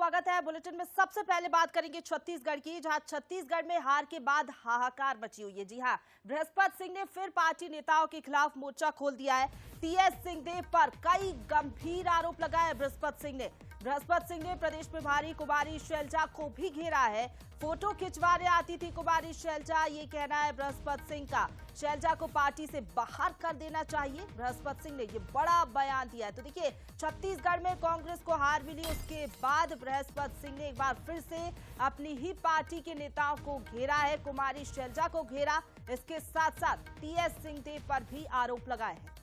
स्वागत है। बुलेटिन में सबसे पहले बात करेंगे छत्तीसगढ़ की, जहां छत्तीसगढ़ में हार के बाद हाहाकार मची हुई है। जी हां, बृहस्पति सिंह ने फिर पार्टी नेताओं के खिलाफ मोर्चा खोल दिया है। टीएस सिंहदेव पर कई गंभीर आरोप लगाए बृहस्पति सिंह ने प्रदेश में भारी कुमारी शैलजा को भी घेरा है। फोटो खिंचवाने आती थी कुमारी शैलजा, ये कहना है बृहस्पति सिंह का। शैलजा को पार्टी से बाहर कर देना चाहिए, बृहस्पति सिंह ने ये बड़ा बयान दिया है। तो देखिए, छत्तीसगढ़ में कांग्रेस को हार मिली, उसके बाद बृहस्पति सिंह ने एक बार फिर से अपनी ही पार्टी के नेताओं को घेरा है, कुमारी शैलजा को घेरा। इसके साथ साथ टीएस सिंहदेव पर भी आरोप लगाए हैं।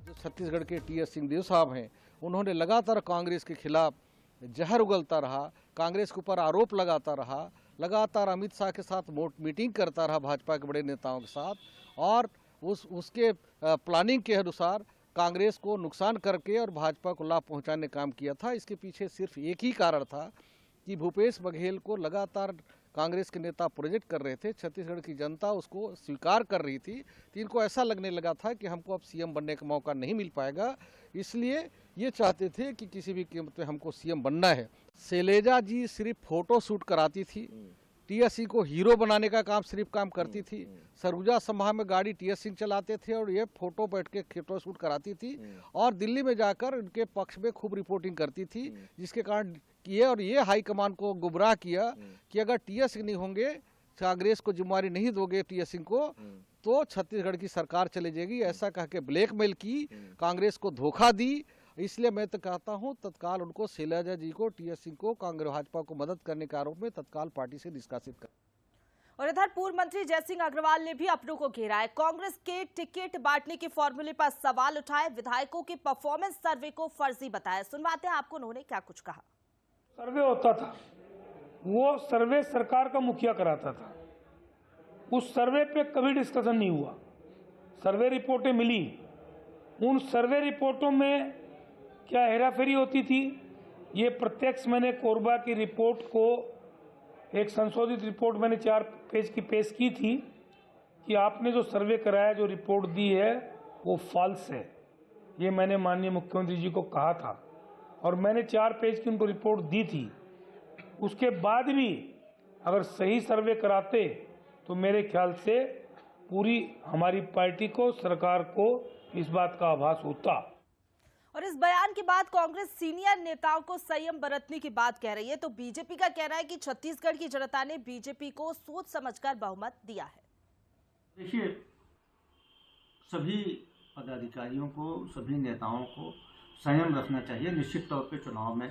जो छत्तीसगढ़ के टीएस सिंहदेव साहब हैं, उन्होंने लगातार कांग्रेस के खिलाफ जहर उगलता रहा, कांग्रेस के ऊपर आरोप लगाता रहा, लगातार अमित शाह के साथ मीटिंग करता रहा भाजपा के बड़े नेताओं के साथ, और उसके प्लानिंग के अनुसार कांग्रेस को नुकसान करके और भाजपा को लाभ पहुंचाने का काम किया था। इसके पीछे सिर्फ एक ही कारण था कि भूपेश बघेल को लगातार कांग्रेस के नेता प्रोजेक्ट कर रहे थे, छत्तीसगढ़ की जनता उसको स्वीकार कर रही थी, तो इनको ऐसा लगने लगा था कि हमको अब सीएम बनने का मौका नहीं मिल पाएगा, इसलिए ये चाहते थे कि किसी भी कीमत पे हमको सीएम बनना है। शैलजा जी सिर्फ फोटो शूट कराती थी, टीएससी को हीरो बनाने का काम करती थी। सरगुजा समाह में गाड़ी टीएस सिंह चलाते थे और ये फोटो बैठ के फोटो शूट कराती थी, और दिल्ली में जाकर उनके पक्ष में खूब रिपोर्टिंग करती थी, जिसके कारण किए और ये हाईकमान को गुमराह किया कि अगर टीएस सिंह नहीं होंगे, कांग्रेस को जिम्मेवारी नहीं दोगे टीएस सिंह को, तो छत्तीसगढ़ की सरकार चली जाएगी। ऐसा कह के ब्लैकमेल की, कांग्रेस को धोखा दी। इसलिए मैं तो कहता हूं तत्काल उनको शैलजा जी को, टीएस सिंह को, कांग्रेस भाजपा को मदद करने के आरोप में तत्काल पार्टी से निष्कासित कर। और इधर पूर्व मंत्री जयसिंह अग्रवाल ने भी अपनों को घेरा है। कांग्रेस के टिकट बांटने के फॉर्मूले पर सवाल उठाए, विधायकों के परफॉर्मेंस सर्वे को फर्जी बताया। सुनवाते हैं आपको उन्होंने क्या कुछ कहा। सर्वे होता था, वो सर्वे सरकार का मुखिया कराता था, उस सर्वे पे कभी डिस्कशन नहीं हुआ। सर्वे रिपोर्टें मिली, उन सर्वे रिपोर्टों में क्या हेराफेरी होती थी, ये प्रत्यक्ष मैंने कोरबा की रिपोर्ट को, एक संशोधित रिपोर्ट मैंने 4 पेज की पेश की थी कि आपने जो सर्वे कराया, जो रिपोर्ट दी है वो फॉल्स है। ये मैंने माननीय मुख्यमंत्री जी को कहा था और मैंने 4 पेज की उनको रिपोर्ट दी थी। उसके बाद भी अगर सही सर्वे कराते तो मेरे ख्याल से पूरी हमारी पार्टी को, सरकार को इस बात का आभास होता। और इस बयान के बाद कांग्रेस सीनियर नेताओं को संयम बरतने की बात कह रही है। तो बीजेपी का कहना है कि छत्तीसगढ़ की जनता ने बीजेपी को सोच समझकर बहुमत दिया है। देखिए, सभी पदाधिकारियों को, सभी नेताओं को संयम रखना चाहिए। निश्चित तौर पे चुनाव में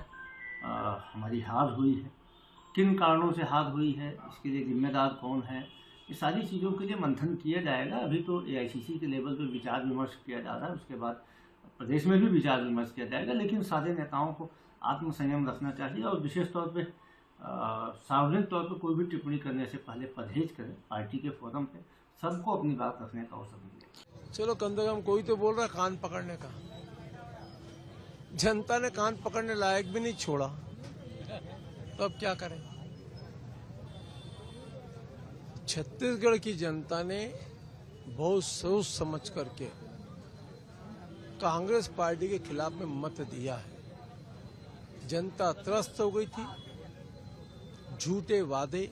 हमारी हार हुई है, किन कारणों से हार हुई है, इसके लिए जिम्मेदार कौन है, ये सारी चीज़ों के लिए मंथन किया जाएगा। अभी तो एआईसीसी के लेवल पर विचार विमर्श किया जा रहा है, उसके बाद प्रदेश में भी विचार विमर्श किया जाएगा। लेकिन सारे नेताओं को आत्मसंयम रखना चाहिए और विशेष तौर पे सार्वजनिक तौर पर कोई भी टिप्पणी करने से पहले परहेज करें। पार्टी के फोरम पे सबको अपनी बात रखने का अवसर मिले। चलो, कम से कम कोई तो बोल रहा है कान पकड़ने का। जनता ने कान पकड़ने लायक भी नहीं छोड़ा, तो अब क्या करें। छत्तीसगढ़ की जनता ने बहुत सोच समझ करके कांग्रेस पार्टी के खिलाफ में मत दिया है। जनता त्रस्त हो गई थी, झूठे वादे,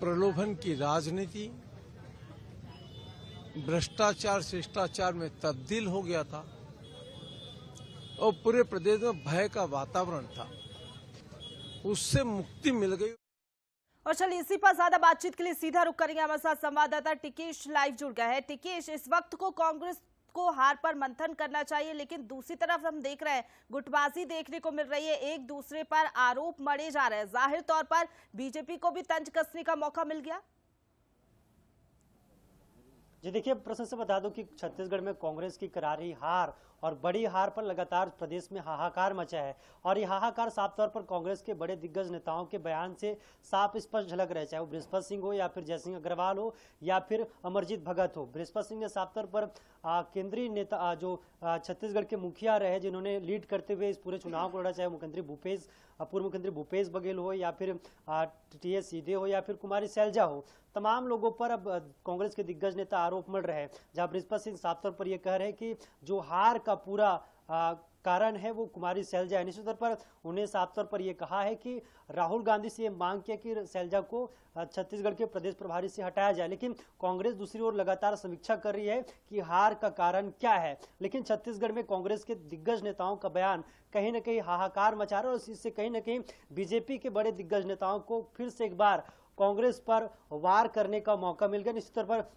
प्रलोभन की राजनीति, भ्रष्टाचार शिष्टाचार में तब्दील हो गया था और पूरे प्रदेश में भय का वातावरण था, उससे मुक्ति मिल गई। और चलिए, इसी पर ज्यादा बातचीत के लिए सीधा रुख करेंगे, हमारे साथ संवाददाता टिकेश लाइव जुड़ गए हैं। टिकेश, इस वक्त को कांग्रेस को हार पर मंथन करना चाहिए, लेकिन दूसरी तरफ हम देख रहे हैं गुटबाजी देखने को मिल रही है, एक दूसरे पर आरोप मढ़े जा रहे हैं। जाहिर तौर पर बीजेपी को भी तंज कसने का मौका मिल गया। जी देखिए, प्रश्न से बता दूं कि छत्तीसगढ़ में कांग्रेस की करारी हार और बड़ी हार पर लगातार प्रदेश में हाहाकार मचा है, और ये हाहाकार साफ तौर पर कांग्रेस के बड़े दिग्गज नेताओं के बयान से साफ स्पष्ट झलक रहे, चाहे वो बृहस्पति सिंह हो या फिर जयसिंह अग्रवाल हो या फिर अमरजीत भगत हो। बृहस्पति सिंह ने साफ तौर पर केंद्रीय नेता, जो छत्तीसगढ़ के मुखिया रहे, जिन्होंने लीड करते हुए इस पूरे चुनाव को लड़ा, चाहे पूर्व मुख्यमंत्री भूपेश बघेल हो या फिर टीएस सिंहदेव हो या फिर कुमारी शैलजा हो, तमाम लोगों पर अब कांग्रेस के दिग्गज नेता आरोप मढ़ रहे हैं। जहां बृहस्पति सिंह साफ तौर पर यह कह रहे हैं कि जो हार का पूरा कारण है वो कुमारी शैलजा है। निश्चित तौर पर उन्हें साफ तौर पर यह कहा है कि राहुल गांधी से ये मांग किया कि शैलजा को छत्तीसगढ़ के प्रदेश प्रभारी से हटाया जाए, लेकिन कांग्रेस दूसरी ओर लगातार समीक्षा कर रही है कि हार का कारण क्या है। लेकिन छत्तीसगढ़ में कांग्रेस के दिग्गज नेताओं का बयान कहीं न कहीं हाहाकार मचा रहा है और इससे कहीं न कहीं बीजेपी के बड़े दिग्गज नेताओं को फिर से एक बार कांग्रेस पर वार करने का मौका मिल गया। निश्चित तौर पर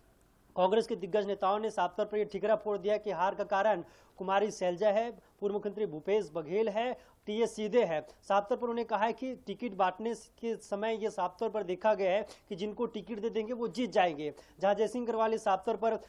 कांग्रेस के दिग्गज नेताओं ने साफ तौर पर यह ठिकरा फोड़ दिया कि हार का कारण कुमारी शैलजा है, पूर्व मुख्यमंत्री भूपेश बघेल है, टीएस सीधे है। साफ तौर पर उन्होंने कहा है कि टिकट बांटने के समय ये साफ तौर पर देखा गया है कि जिनको टिकट दे देंगे वो जीत जाएंगे। जहां जयसिंह अग्रवाल साफ तौर पर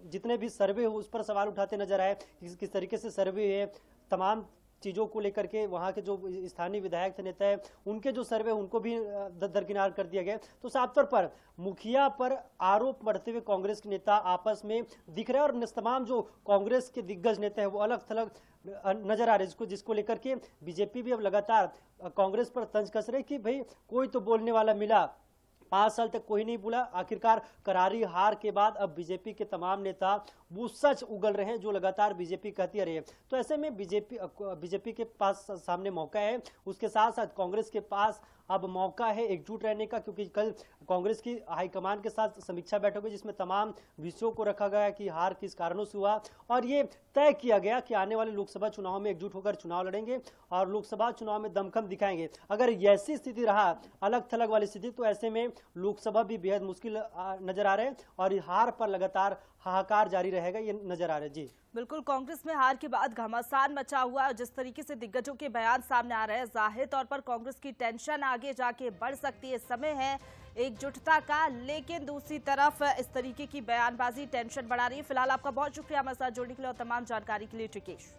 जितने भी सर्वे हो उस पर सवाल उठाते नजर आए, किस तरीके से सर्वे है, तमाम चीज़ों को लेकर के वहाँ के जो स्थानीय विधायक थे, नेता है, उनके जो सर्वे उनको भी दरकिनार कर दिया गया। तो साफ तौर पर मुखिया पर आरोप बढ़ते हुए कांग्रेस के नेता आपस में दिख रहे हैं और तमाम जो कांग्रेस के दिग्गज नेता है वो अलग थलग नजर आ रहे हैं, जिसको लेकर के बीजेपी भी अब लगातार कांग्रेस पर तंज कस रही कि भाई कोई तो बोलने वाला मिला, 5 साल तक कोई नहीं बोला। आखिरकार करारी हार के बाद अब बीजेपी के तमाम नेता वो सच उगल रहे हैं जो लगातार बीजेपी कहती आ रही है। तो ऐसे में बीजेपी के पास सामने मौका है, उसके साथ साथ कांग्रेस के पास अब मौका है एकजुट रहने का, क्योंकि कल कांग्रेस की हाईकमान के साथ समीक्षा बैठक हुई जिसमें तमाम विषयों को रखा गया कि हार किस कारणों से हुआ और ये तय किया गया कि आने वाले लोकसभा चुनाव में एकजुट होकर चुनाव लड़ेंगे और लोकसभा चुनाव में दमखम दिखाएंगे। अगर ऐसी स्थिति रहा, अलग थलग वाली स्थिति, तो ऐसे में लोकसभा भी बेहद मुश्किल नजर आ रहे हैं और हार पर लगातार हाहाकार जारी रहेगा, ये नजर आ रहा है। जी बिल्कुल, कांग्रेस में हार के बाद घमासान मचा हुआ है। जिस तरीके से दिग्गजों के बयान सामने आ रहे हैं, जाहिर तौर पर कांग्रेस की टेंशन आगे जाके बढ़ सकती है। समय है एकजुटता का, लेकिन दूसरी तरफ इस तरीके की बयानबाजी टेंशन बढ़ा रही है। फिलहाल आपका बहुत शुक्रिया हमारे साथ जुड़ने के लिए और तमाम जानकारी के लिए टिकेश।